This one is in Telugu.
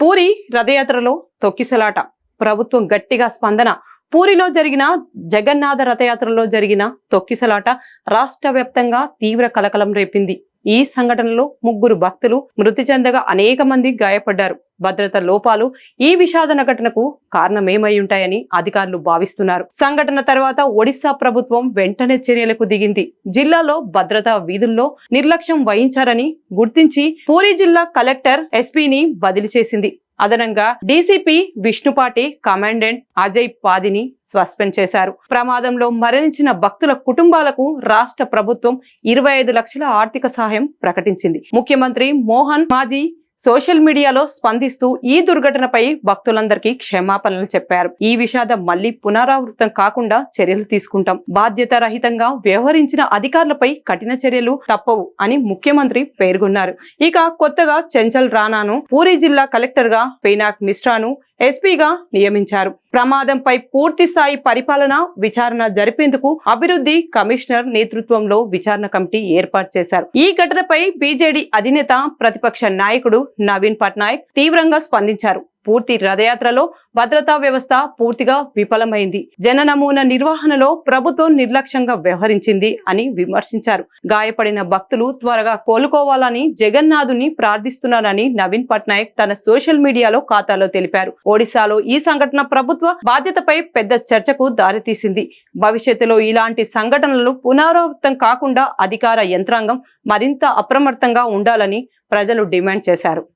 పూరి రథయాత్రలో తొక్కిసలాట, ప్రభుత్వం గట్టిగా స్పందన. పూరిలో జరిగిన జగన్నాథ రథయాత్రలో జరిగిన తొక్కిసలాట రాష్ట్ర వ్యాప్తంగా తీవ్ర కలకలం రేపింది. ఈ సంఘటనలో 3 భక్తులు మృతి చెందగా అనేక మంది గాయపడ్డారు. భద్రత లోపాలు ఈ విషాదన ఘటనకు కారణమేమై ఉంటాయని అధికారులు భావిస్తున్నారు. సంఘటన తర్వాత ఒడిశా ప్రభుత్వం వెంటనే చర్యలకు దిగింది. జిల్లాలో భద్రతా వీధుల్లో నిర్లక్ష్యం వహించారని గుర్తించి పూరి జిల్లా కలెక్టర్ ఎస్పీని బదిలీ చేసింది. అదనంగా డీసీపీ విష్ణుపాటి, కమాండెంట్ అజయ్ పాదిని సస్పెండ్ చేశారు. ప్రమాదంలో మరణించిన భక్తుల కుటుంబాలకు రాష్ట్ర ప్రభుత్వం 25 లక్షల ఆర్థిక సహాయం ప్రకటించింది. ముఖ్యమంత్రి మోహన్ మాజీ సోషల్ మీడియాలో స్పందిస్తూ ఈ దుర్ఘటనపై భక్తులందరికీ క్షమాపణలు చెప్పారు. ఈ విషాదం మళ్లీ పునరావృతం కాకుండా చర్యలు తీసుకుంటాం. బాధ్యత రహితంగా వ్యవహరించిన అధికారులపై కఠిన చర్యలు తప్పవు అని ముఖ్యమంత్రి పేర్కొన్నారు. ఇక కొత్తగా చెంచల్ రాణాను పూరి జిల్లా కలెక్టర్ గా, పీనాక్ మిశ్రాను ఎస్పీగా నియమించారు. ప్రమాదంపై పూర్తి స్థాయి పరిపాలన విచారణ జరిపేందుకు అభివృద్ధి కమిషనర్ నేతృత్వంలో విచారణ కమిటీ ఏర్పాటు చేశారు. ఈ ఘటనపై బీజేడీ అధినేత, ప్రతిపక్ష నాయకుడు నవీన్ పట్నాయక్ తీవ్రంగా స్పందించారు. పూర్తి రథయాత్రలో భద్రతా వ్యవస్థ పూర్తిగా విఫలమైంది. జన నమూనా నిర్వహణలో ప్రభుత్వం నిర్లక్ష్యంగా వ్యవహరించింది అని విమర్శించారు. గాయపడిన భక్తులు త్వరగా కోలుకోవాలని జగన్నాథుని ప్రార్థిస్తున్నారని నవీన్ పట్నాయక్ తన సోషల్ మీడియాలో ఖాతాలో తెలిపారు. ఒడిశాలో ఈ సంఘటన ప్రభుత్వ బాధ్యతపై పెద్ద చర్చకు దారితీసింది. భవిష్యత్తులో ఇలాంటి సంఘటనలు పునరావృతం కాకుండా అధికార యంత్రాంగం మరింత అప్రమత్తంగా ఉండాలని ప్రజలు డిమాండ్ చేశారు.